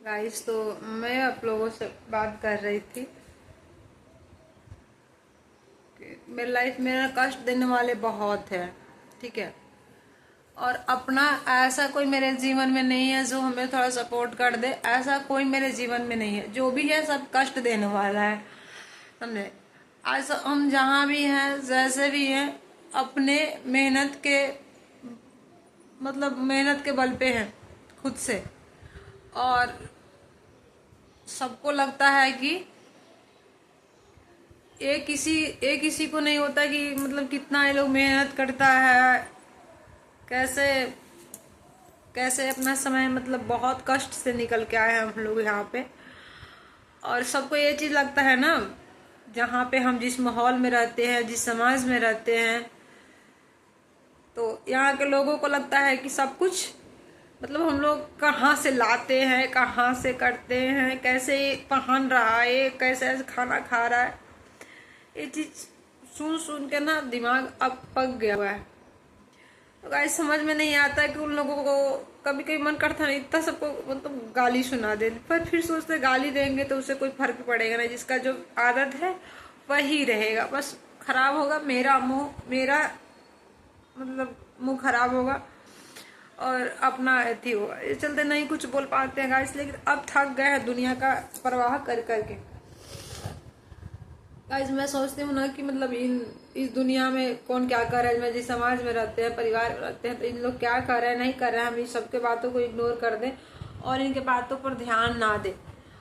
Guys, तो मैं आप लोगों से बात कर रही थी कि मेरी लाइफ में ना कष्ट देने वाले बहुत है। ठीक है। और अपना ऐसा कोई मेरे जीवन में नहीं है जो हमें थोड़ा सपोर्ट कर दे। ऐसा कोई मेरे जीवन में नहीं है। जो भी है सब कष्ट देने वाला है। समझे। आज हम जहाँ भी हैं, जैसे भी हैं, अपने मेहनत के मेहनत के बल पे हैं खुद से। और सबको लगता है कि ये किसी को नहीं होता कि कितना ये लोग मेहनत करता है, कैसे कैसे अपना समय बहुत कष्ट से निकल के आए हैं हम लोग यहाँ पे। और सबको ये चीज़ लगता है ना, जहाँ पे हम जिस माहौल में रहते हैं, जिस समाज में रहते हैं, तो यहाँ के लोगों को लगता है कि सब कुछ हम लोग कहाँ से लाते हैं, कहाँ से करते हैं, कैसे ये पहन रहा है, कैसे ऐसे खाना खा रहा है। ये चीज़ सुन सुन के ना दिमाग अब पक गया हुआ है। तो गाइस, समझ में नहीं आता है कि उन लोगों को कभी कभी मन करता नहीं इतना सबको गाली सुना दे, पर फिर सोचते गाली देंगे तो उससे कोई फर्क पड़ेगा नहीं। जिसका जो आदत है वही रहेगा, बस खराब होगा मेरा मुंह खराब होगा और अपना एथी होगा। इस चलते नहीं कुछ बोल पाते हैं गाइस। लेकिन अब थक गए हैं दुनिया का परवाह कर करके। गाइस, मैं सोचती हूँ ना कि इस दुनिया में कौन क्या कर रहा है। मैं जिस समाज में रहते हैं, परिवार में रहते हैं, तो इन लोग क्या कर रहे हैं, नहीं कर रहे हैं, हम इस सबके बातों को इग्नोर कर दें और इनके बातों पर ध्यान ना दें।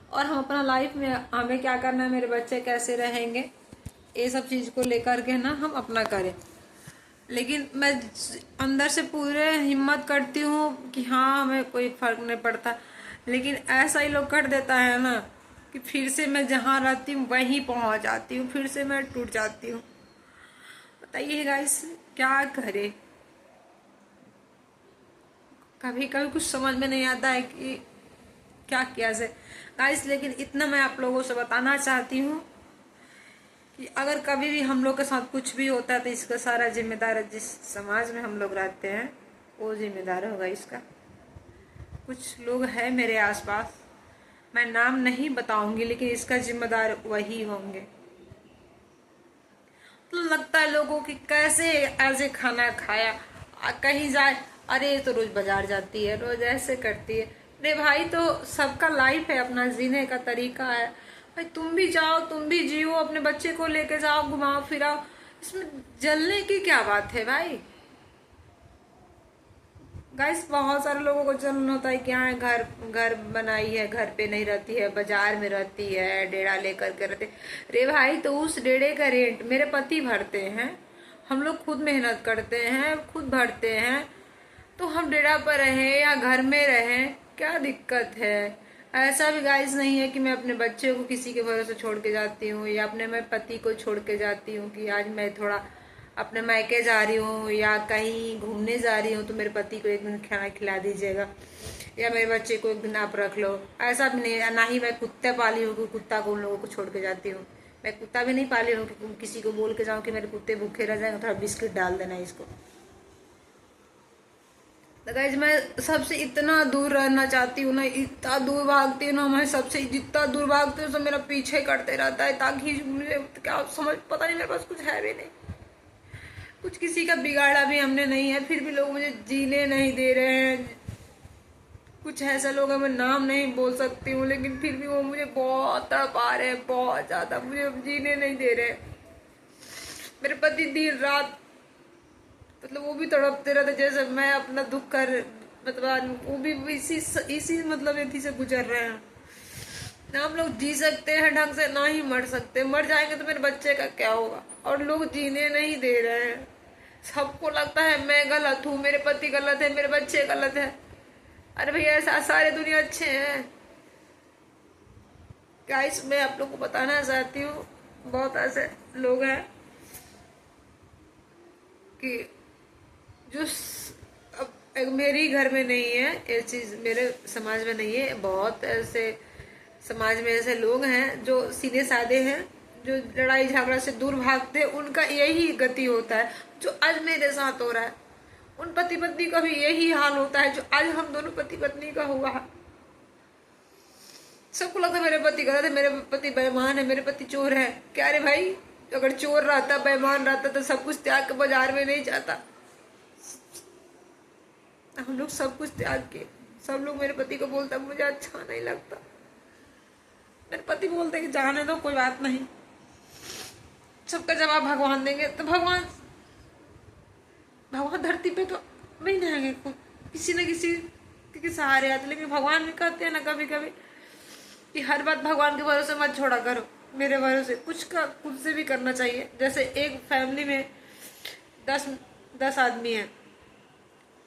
और हम अपना लाइफ में हमें क्या करना है, मेरे बच्चे कैसे रहेंगे, ये सब चीज़ को लेकर के ना हम अपना करें। लेकिन मैं अंदर से पूरे हिम्मत करती हूँ कि हाँ, हमें कोई फर्क नहीं पड़ता। लेकिन ऐसा ही लोग कर देता है ना कि फिर से मैं जहाँ रहती हूँ वहीं पहुँच जाती हूँ, फिर से मैं टूट जाती हूँ। बताइए गाइस, क्या करे। कभी कभी कुछ समझ में नहीं आता है कि क्या किया जाए गाइस। लेकिन इतना मैं आप लोगों से बताना चाहती हूँ कि अगर कभी भी हम लोग के साथ कुछ भी होता है तो इसका सारा जिम्मेदार जिस समाज में हम लोग रहते हैं वो जिम्मेदार होगा इसका। कुछ लोग हैं मेरे आसपास, मैं नाम नहीं बताऊंगी, लेकिन इसका जिम्मेदार वही होंगे। तो लगता है लोगों की कैसे ऐसे खाना खाया, कहीं जाए, अरे ये तो रोज बाजार जाती है, रोज ऐसे करती है। अरे भाई, तो सबका लाइफ है, अपना जीने का तरीका है। भाई तुम भी जाओ, तुम भी जियो, अपने बच्चे को लेके जाओ, घुमाओ फिराओ। इसमें जलने की क्या बात है भाई। गाइस, बहुत सारे लोगों को जलन होता है कि हाँ, घर घर बनाई है, घर पे नहीं रहती है, बाजार में रहती है, डेरा लेकर के रहते। रे भाई, तो उस डेरे का रेंट मेरे पति भरते हैं, हम लोग खुद मेहनत करते हैं, खुद भरते हैं। तो हम डेरा पर रहें या घर में रहें, क्या दिक्कत है। ऐसा भी गाइस नहीं है कि मैं अपने बच्चे को किसी के भरोसे छोड़ के जाती हूँ या अपने मैं पति को छोड़ के जाती हूँ कि आज मैं थोड़ा अपने मायके जा रही हूँ या कहीं घूमने जा रही हूँ तो मेरे पति को एक दिन खाना खिला दीजिएगा या मेरे बच्चे को एक दिन आप रख लो। ऐसा भी नहीं। ना ही मैं कुत्ते पाली हूँ कि कुत्ता को उन लोगों को छोड़ के जाती हूँ। मैं कुत्ता भी नहीं पाली हूँ कि किसी को बोल के जाऊँ कि मेरे कुत्ते भूखे रह जाएंगे, थोड़ा बिस्किट डाल देना इसको। तो गाइस, मैं सबसे इतना दूर रहना चाहती हूँ ना, इतना दूर भागती हूँ ना, मैं सबसे जितना दूर भागती हूँ सब मेरा पीछे करते रहता है, ताकि मुझे क्या समझ, पता नहीं, मेरे पास कुछ है भी नहीं। कुछ किसी का बिगाड़ा भी हमने नहीं है, फिर भी लोग मुझे जीने नहीं दे रहे हैं। कुछ ऐसा लोग हैं, मैं नाम नहीं बोल सकती हूँ, लेकिन फिर भी वो मुझे बहुत तड़पा रहे हैं, बहुत ज्यादा। मुझे अब जीने नहीं दे रहे। मेरे पति दिन रात वो भी तड़पते रहते, जैसे मैं अपना दुख कर वो भी इसी इसी से गुजर रहे हैं। ना हम लोग जी सकते हैं ढंग से, ना ही मर सकते। मर जाएंगे तो मेरे बच्चे का क्या होगा। और लोग जीने नहीं दे रहे हैं। सबको लगता है मैं गलत हूँ, मेरे पति गलत है, मेरे बच्चे गलत है। अरे भैया, ऐसा सारे दुनिया अच्छे हैं। गाइस, मैं आप लोग को बताना चाहती हूँ, बहुत ऐसे लोग हैं कि जो अब मेरे ही घर में नहीं है ये चीज, मेरे समाज में नहीं है। बहुत ऐसे समाज में ऐसे लोग हैं जो सीधे साधे हैं, जो लड़ाई झगड़ा से दूर भागते हैं। उनका यही गति होता है जो आज मेरे साथ हो रहा है। उन पति पत्नी का भी यही हाल होता है जो आज हम दोनों पति पत्नी का हुआ है। सबको लगता है मेरे पति गलत है, मेरे पति बेईमान है, मेरे पति चोर है। क्या रे भाई, अगर चोर रहता, बेईमान रहता तो सब कुछ त्याग के बाजार में नहीं जाता। हम लोग सब कुछ त्याग के, सब लोग मेरे पति को बोलता मुझे अच्छा नहीं लगता। मेरे पति बोलते कि जाने दो, कोई बात नहीं, सबका जवाब भगवान देंगे। तो भगवान धरती पे तो नहीं रहेंगे, किसी न किसी के सहारे आते। लेकिन भगवान भी कहते हैं ना कभी कभी कि हर बात भगवान के भरोसे मत छोड़ा करो, मेरे भरोसे कुछ का खुद से भी करना चाहिए। जैसे एक फैमिली में 10 आदमी है,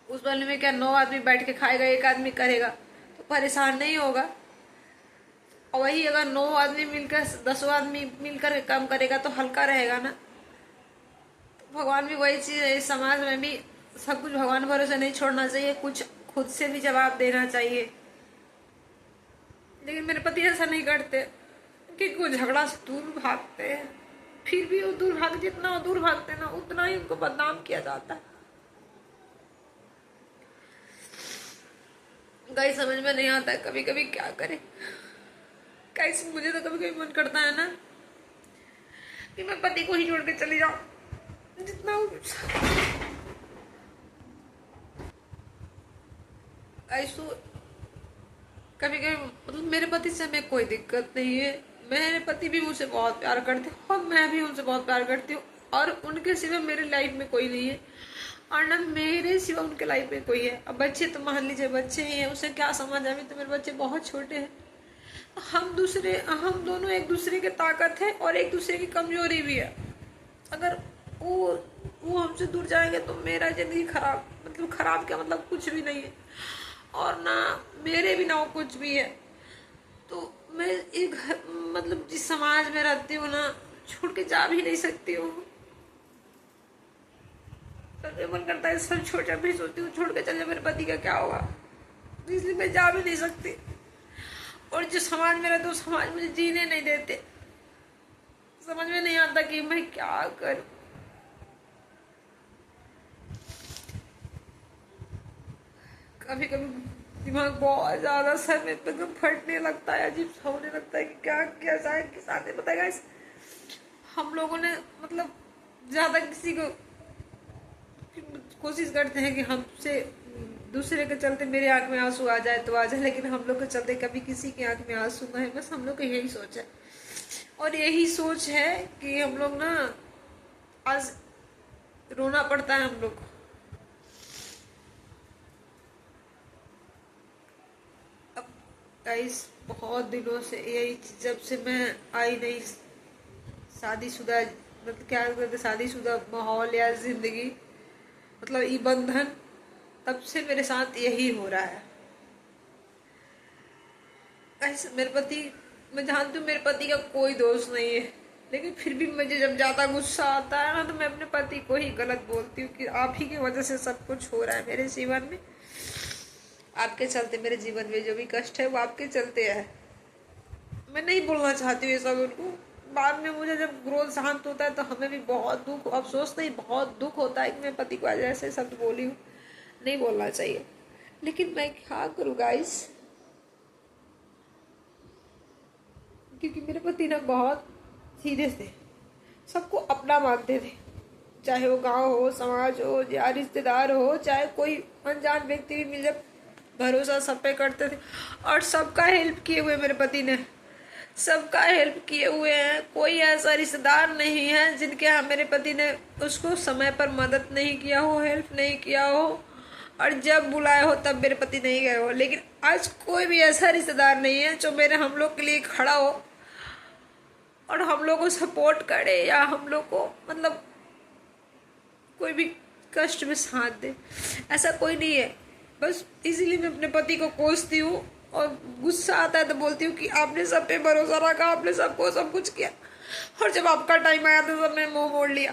उस फैमिली में क्या 9 आदमी बैठ के खाएगा, एक आदमी करेगा तो परेशान नहीं होगा। और वही अगर 9 आदमी मिलकर 10 आदमी मिलकर काम करेगा तो हल्का रहेगा ना। तो भगवान भी वही चीज है, इस समाज में भी सब कुछ भगवान भरोसे नहीं छोड़ना चाहिए, कुछ खुद से भी जवाब देना चाहिए। लेकिन मेरे पति ऐसा नहीं करते कि कोई झगड़ा से दूर भागते हैं, फिर भी वो दूर भाग, जितना वो दूर भागते ना उतना ही उनको बदनाम किया जाता है। गाइस समझ में नहीं आता है कभी कभी क्या करे। गाइस मुझे तो कभी कभी मन करता है ना कि मैं पति को ही छोड़ के चली जाऊं, जितना ऐसो कभी कभी मतलब मेरे पति से हमें कोई दिक्कत नहीं है, मेरे पति भी मुझसे बहुत प्यार करते हैं और मैं भी उनसे बहुत प्यार करती हूँ, और उनके सिवा मेरे लाइफ में कोई नहीं है और ना मेरे सिवा उनके लाइफ में कोई है। अब बच्चे तो मान लीजिए बच्चे ही हैं, उसे क्या समझ, अभी तो मेरे बच्चे बहुत छोटे हैं। हम दोनों एक दूसरे की ताकत है और एक दूसरे की कमजोरी भी है। अगर वो हमसे दूर जाएंगे तो मेरा जिंदगी खराब, मतलब खराब क्या, मतलब कुछ भी नहीं है, और ना मेरे भी ना कुछ भी है। तो मैं एक मतलब जिस समाज में रहती हूँ ना, छोड़ के जा भी नहीं सकती हूँ। तो मन करता है सब छोड़, जब भी सोचती हूँ छोड़ के चले मेरे पति का क्या होगा, इसलिए मैं जा भी नहीं सकती। और जो समाज में रहते, समाज मुझे जीने नहीं देते। समझ में नहीं आता कि मैं क्या करूं। कभी कभी दिमाग बहुत ज्यादा सर में एकदम फटने लगता है, अजीब सा होने लगता है कि क्या क्या शायद के साथ है। बताएगा हम लोगों ने मतलब ज्यादा किसी को कोशिश करते हैं कि हमसे दूसरे के चलते मेरे आंख में आंसू आ जाए तो आ जाए, लेकिन हम लोग के चलते कभी किसी की आंख में आंसू ना है। बस हम लोग का यही सोच है, और यही सोच है कि हम लोग ना आज रोना पड़ता है हम लोग को। अब गाइस बहुत दिनों से यही, जब से मैं आई नहीं शादीशुदा, मतलब क्या कहते शादीशुदा माहौल या जिंदगी, मतलब ये बंधन, तब से मेरे साथ यही हो रहा है। ऐसे मेरे पति, मैं जानती हूँ मेरे पति का कोई दोष नहीं है, लेकिन फिर भी मुझे जब ज्यादा गुस्सा आता है ना तो मैं अपने पति को ही गलत बोलती हूँ कि आप ही की वजह से सब कुछ हो रहा है मेरे जीवन में, आपके चलते मेरे जीवन में जो भी कष्ट है वो आपके चलते है। मैं नहीं बोलना चाहती हूँ ये सब उनको। बाद में मुझे जब क्रोध शांत होता है तो हमें भी बहुत दुख, अफसोस नहीं बहुत दुख होता है कि मैं पति को आज ऐसे शब्द बोली हूँ, नहीं बोलना चाहिए। लेकिन मैं क्या करूँ गाइस, क्योंकि मेरे पति ना बहुत सीधे थे, सबको अपना मानते थे, चाहे वो गांव हो, समाज हो या रिश्तेदार हो, चाहे कोई अनजान व्यक्ति भी मिल जाए, भरोसा सब पे करते थे। और सबका हेल्प किए हुए मेरे पति ने, सबका हेल्प किए हुए हैं। कोई ऐसा रिश्तेदार नहीं है जिनके यहाँ मेरे पति ने उसको समय पर मदद नहीं किया हो, हेल्प नहीं किया हो, और जब बुलाया हो तब मेरे पति नहीं गए हो। लेकिन आज कोई भी ऐसा रिश्तेदार नहीं है जो मेरे हम लोग के लिए खड़ा हो और हम लोग को सपोर्ट करे या हम लोग को मतलब कोई भी कष्ट में साथ दे, ऐसा कोई नहीं है। बस इसीलिए मैं अपने पति को कोसती हूँ, और गुस्सा आता है तो बोलती हूँ कि आपने सब पे भरोसा रखा, आपने सबको सब कुछ किया, और जब आपका टाइम आया तो सबने मुंह मोड़ लिया,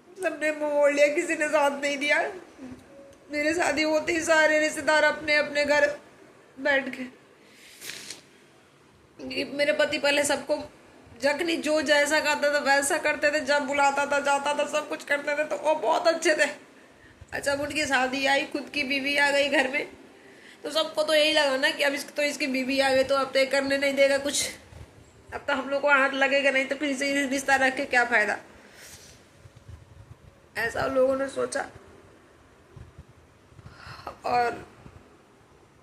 सबने मुंह मोड़ लिया, किसी ने साथ नहीं दिया। मेरे शादी होते ही सारे रिश्तेदार अपने अपने घर बैठ गए। मेरे पति पहले सबको जखनी जो जैसा करता था वैसा करते थे, जब बुलाता था जाता था सब कुछ करते थे, तो वो बहुत अच्छे थे। अच्छा, उनकी शादी आई, खुद की बीवी आ गई घर में, तो सबको तो यही लगा ना कि अब तो इसकी बीवी आ गई तो अब तो ये करने नहीं देगा कुछ, अब तो हम लोग को हाथ लगेगा नहीं, तो फिर से रिश्ता रख के क्या फायदा, ऐसा लोगों ने सोचा। और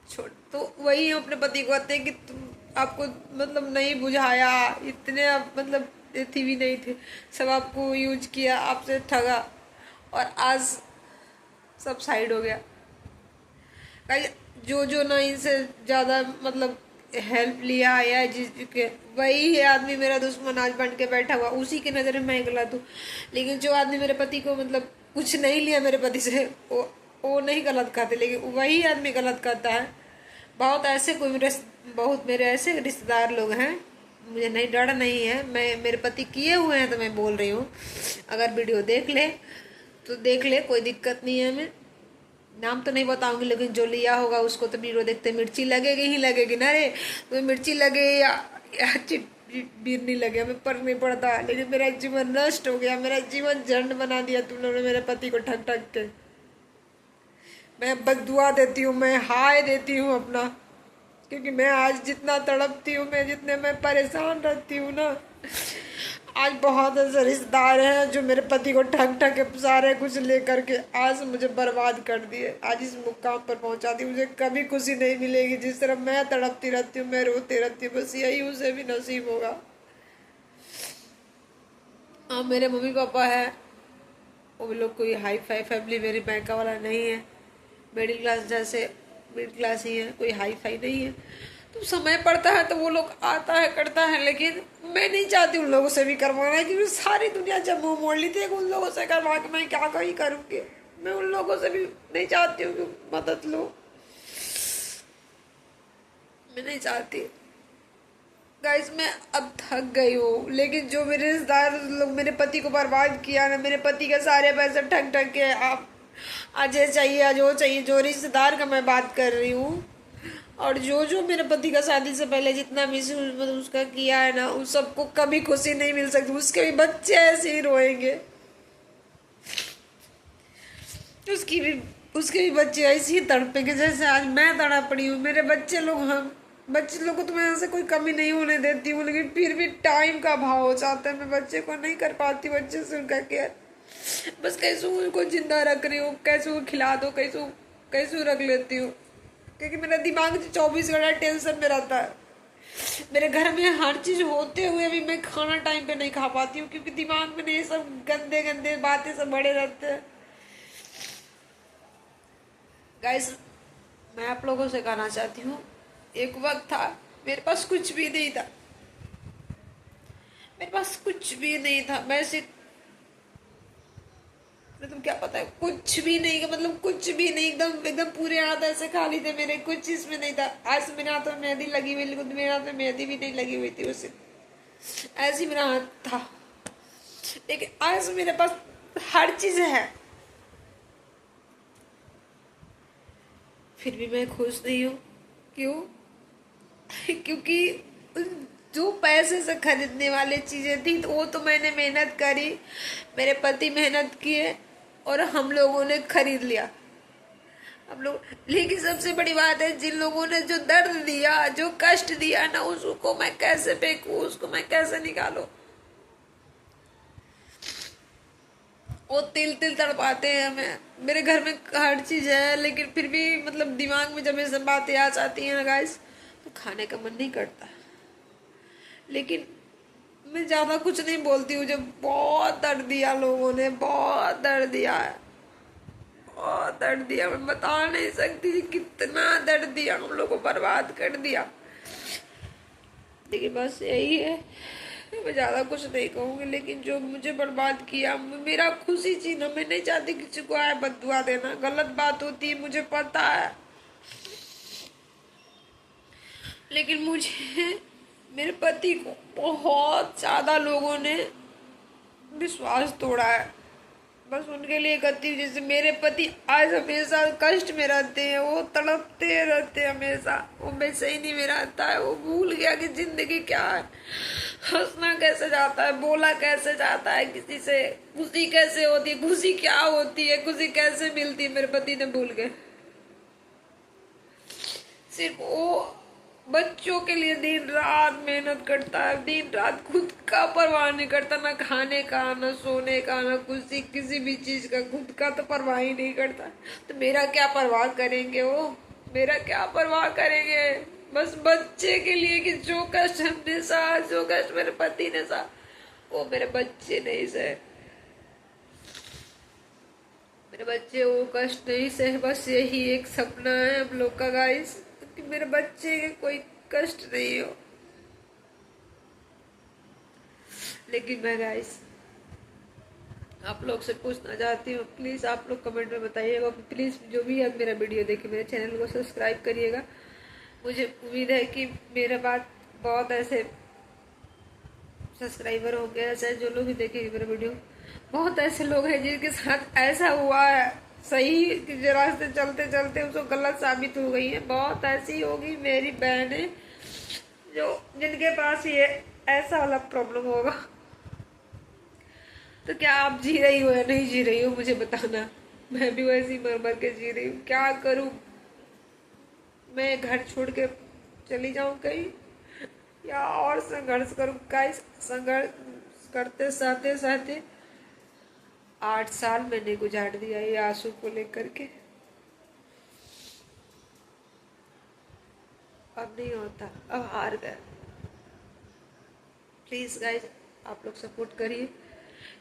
छोड़ तो वही अपने पति को कहते हैं कि तुम आपको मतलब नहीं बुझाया, इतने आप मतलब थी भी नहीं थे, सब आपको यूज किया, आपसे ठगा, और आज सब साइड हो गया। जो ना इनसे ज़्यादा मतलब हेल्प लिया या जिसके, वही है आदमी मेरा दुश्मन आज बन के बैठा हुआ, उसी के नज़र में मैं गलत हूँ। लेकिन जो आदमी मेरे पति को मतलब कुछ नहीं लिया मेरे पति से, वो नहीं गलत कहते, लेकिन वही आदमी गलत कहता है। बहुत ऐसे बहुत मेरे ऐसे रिश्तेदार लोग हैं, मुझे नहीं डर नहीं है, मैं मेरे पति किए हुए हैं तो मैं बोल रही हूँ। अगर वीडियो देख ले तो देख ले, कोई दिक्कत नहीं है। मैं नाम तो नहीं बताऊंगी, लेकिन जो लिया होगा उसको तो वीडियो देखते मिर्ची लगेगी ही लगेगी ना रे, तो मिर्ची लगे या बिरनी लगे हमें फर्क नहीं पड़ता, लेकिन मेरा जीवन नष्ट हो गया, मेरा जीवन झंड बना दिया तुम लोगों ने मेरे पति को ठग ठग के। मैं बददुआ देती हूँ, मैं हाय देती हूँ अपना, क्योंकि मैं आज जितना तड़पती हूँ, मैं जितने मैं परेशान रहती हूँ ना, आज बहुत ऐसे रिश्तेदार हैं जो मेरे पति को ठग ठग के सारे कुछ लेकर के आज मुझे बर्बाद कर दिए, आज इस मुकाम पर पहुंचा दी। मुझे कभी खुशी नहीं मिलेगी, जिस तरह मैं तड़पती रहती हूँ, मैं रोती रहती हूँ, बस यही उसे भी नसीब होगा। हाँ, मेरे मम्मी पापा है, वो लोग कोई हाई फाई फैमिली मेरी बैंका वाला नहीं है, मिडिल क्लास जैसे मिडिल क्लास ही है, कोई हाई फाई नहीं है। तो समय पड़ता है तो वो लोग आता है करता है, लेकिन मैं नहीं चाहती उन लोगों से भी करवाना, क्योंकि सारी दुनिया जब मुँह मोड़ ली थी उन लोगों से करवा के मैं क्या कहीं करूँगी। मैं उन लोगों से भी नहीं चाहती हूँ कि मदद लो, मैं नहीं चाहती गाइस। मैं अब थक गई हूँ, लेकिन जो मेरे रिश्तेदार लोग मेरे पति को बर्बाद किया ना, मेरे पति के सारे पैसे ठग ठग के, आप आज ये चाहिए आज वो चाहिए, जो रिश्तेदार का मैं बात कर रही हूँ, और जो मेरे पति का शादी से पहले जितना मिस मतलब उसका किया है ना, उस सबको कभी खुशी नहीं मिल सकती। उसके भी बच्चे ऐसे ही रोएंगे, उसके भी बच्चे ऐसे ही तड़पेंगे जैसे आज मैं तड़प रही हूँ। मेरे बच्चे लोग, हम बच्चे लोग को तो मैं ऐसे कोई कमी नहीं होने देती हूँ, लेकिन फिर भी टाइम का अभाव हो जाता है, मैं बच्चे को नहीं कर पाती बच्चे से उनका केयर। बस कैसे उनको जिंदा रख रही हूँ, कैसे वो खिला दो, कैसे रख लेती हूँ, क्योंकि मेरा दिमाग 24 घंटा टेंशन में रहता है। मेरे घर में हर चीज होते हुए भी मैं खाना टाइम पे नहीं खा पाती हूँ, क्योंकि दिमाग में ये सब गंदे गंदे बातें सब बड़े रहते हैं। गाइस, मैं आप लोगों से कहना चाहती हूँ, एक वक्त था मेरे पास कुछ भी नहीं था, मेरे पास कुछ भी नहीं था, मैं सिर्फ मतलब क्या पता है, कुछ भी नहीं का मतलब कुछ भी नहीं, एकदम एकदम पूरे हाथ ऐसे खाली थे मेरे, कुछ इसमें नहीं था। आज मेरे हाथ में मेहंदी लगी हुई, लेकिन मेरे हाथ में मेहंदी भी नहीं लगी हुई थी उसे, ऐसी मेरा हाथ था। लेकिन आज मेरे पास हर चीज है, फिर भी मैं खुश नहीं हूँ। क्यों? क्योंकि जो पैसे से खरीदने वाली चीजें थी तो वो तो मैंने मेहनत करी, मेरे पति मेहनत किए और हम लोगों ने खरीद लिया हम लोग। लेकिन सबसे बड़ी बात है, जिन लोगों ने जो दर्द दिया, जो कष्ट दिया ना, उसको मैं कैसे फेंकूं, उसको मैं कैसे निकालूं। वो तिल तिल तड़पाते हैं हमें। मेरे घर में हर चीज है, लेकिन फिर भी मतलब दिमाग में जब ये सब बातें आ जाती हैं ना गाइस, तो खाने का मन नहीं करता। लेकिन मैं ज्यादा कुछ नहीं बोलती हूँ, जब बहुत दर्द दिया लोगों ने, बहुत दर्द दिया है, बहुत दर्द दिया, मैं बता नहीं सकती कितना दर्द दिया, हम लोग को बर्बाद कर दिया। लेकिन बस यही है, मैं ज्यादा कुछ नहीं कहूंगी। लेकिन जो मुझे बर्बाद किया, मेरा खुशी छीना, मैं नहीं चाहती किसी को आए बददुआ देना, गलत बात होती है, मुझे पता है। लेकिन मुझे मेरे पति को बहुत ज्यादा लोगों ने विश्वास तोड़ा है, बस उनके लिए करती हूँ। जैसे मेरे पति आज हमेशा कष्ट में रहते हैं, वो तड़पते रहते हैं हमेशा, वो बेचैनी में रहता है, वो भूल गया कि जिंदगी क्या है, हंसना कैसे जाता है, बोला कैसे जाता है किसी से, खुशी कैसे होती है, खुशी क्या होती है, खुशी कैसे मिलती है, मेरे पति ने भूल गए। सिर्फ वो बच्चों के लिए दिन रात मेहनत करता है, दिन रात खुद का परवाह नहीं करता, ना खाने का, ना सोने का, ना किसी भी चीज का, खुद का तो परवाह ही नहीं करता। तो मेरा क्या परवाह करेंगे वो, मेरा क्या परवाह करेंगे? बस बच्चे के लिए कि जो कष्ट हमने सहा, जो कष्ट मेरे पति ने सहा, वो मेरे बच्चे नहीं सहे। मेरे बच्चे वो कष्ट नहीं सहे। बस यही एक सपना है हम लोग का गाइस, कि मेरे बच्चे के कोई कष्ट नहीं हो। लेकिन मैं गाइस आप लोग से पूछना चाहती हूँ, प्लीज आप लोग कमेंट में बताइएगा। प्लीज जो भी अब मेरा वीडियो देखे मेरे चैनल को सब्सक्राइब करिएगा। मुझे उम्मीद है कि मेरे बाद बहुत ऐसे सब्सक्राइबर हो गए, ऐसे जो लोग भी देखेंगे मेरा वीडियो, बहुत ऐसे लोग हैं जिनके साथ ऐसा हुआ है सही कि रास्ते चलते चलते उसको गलत साबित हो गई है। बहुत ऐसी होगी मेरी बहनें जो जिनके पास ये ऐसा वाला प्रॉब्लम होगा। तो क्या आप जी रही हो या नहीं जी रही हो मुझे बताना। मैं भी वैसी मर मर के जी रही हूँ। क्या करूँ, मैं घर छोड़ के चली जाऊं कहीं, या और संघर्ष करूं? गाइस संघर्ष करते सहते सहते 8 साल मैंने गुजार दिया ये आंसू को लेकर के। अब नहीं होता, अब हार गए। प्लीज गाइस आप लोग सपोर्ट करिए,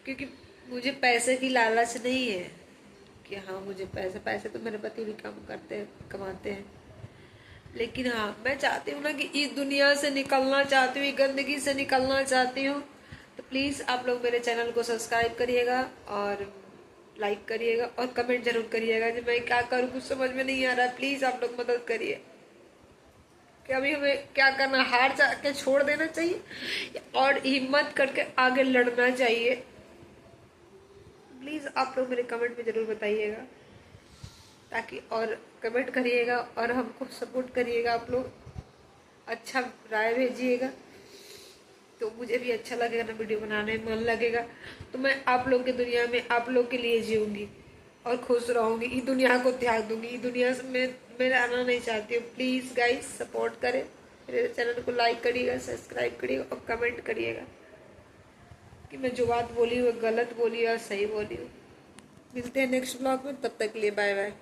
क्योंकि मुझे पैसे की लालच नहीं है कि हाँ मुझे पैसे, पैसे तो मेरे पति भी काम करते हैं, कमाते हैं। लेकिन हाँ मैं चाहती हूँ ना कि इस दुनिया से निकलना चाहती हूँ, गंदगी से निकलना चाहती हूँ। तो प्लीज़ आप लोग मेरे चैनल को सब्सक्राइब करिएगा और लाइक करिएगा और कमेंट जरूर करिएगा। कि मैं क्या करूँ कुछ समझ में नहीं आ रहा है, प्लीज़ आप लोग मदद करिए कि अभी हमें क्या करना, हार जा के छोड़ देना चाहिए और हिम्मत करके आगे लड़ना चाहिए। प्लीज़ आप लोग मेरे कमेंट में ज़रूर बताइएगा, ताकि और कमेंट करिएगा और हमको सपोर्ट करिएगा। आप लोग अच्छा राय भेजिएगा तो मुझे भी अच्छा लगेगा ना, वीडियो बनाने में मन लगेगा। तो मैं आप लोग की दुनिया में आप लोग के लिए जीऊँगी और खुश रहूँगी। इस दुनिया को त्याग दूंगी, इस दुनिया से मैं रहना नहीं चाहती हूँ। प्लीज़ गाइस सपोर्ट करें, मेरे चैनल को लाइक करिएगा, सब्सक्राइब करिएगा और कमेंट करिएगा कि मैं जो बात बोली वो गलत बोली और सही बोली हूँ। मिलते हैं नेक्स्ट ब्लॉग में, तब तक के लिए बाय बाय।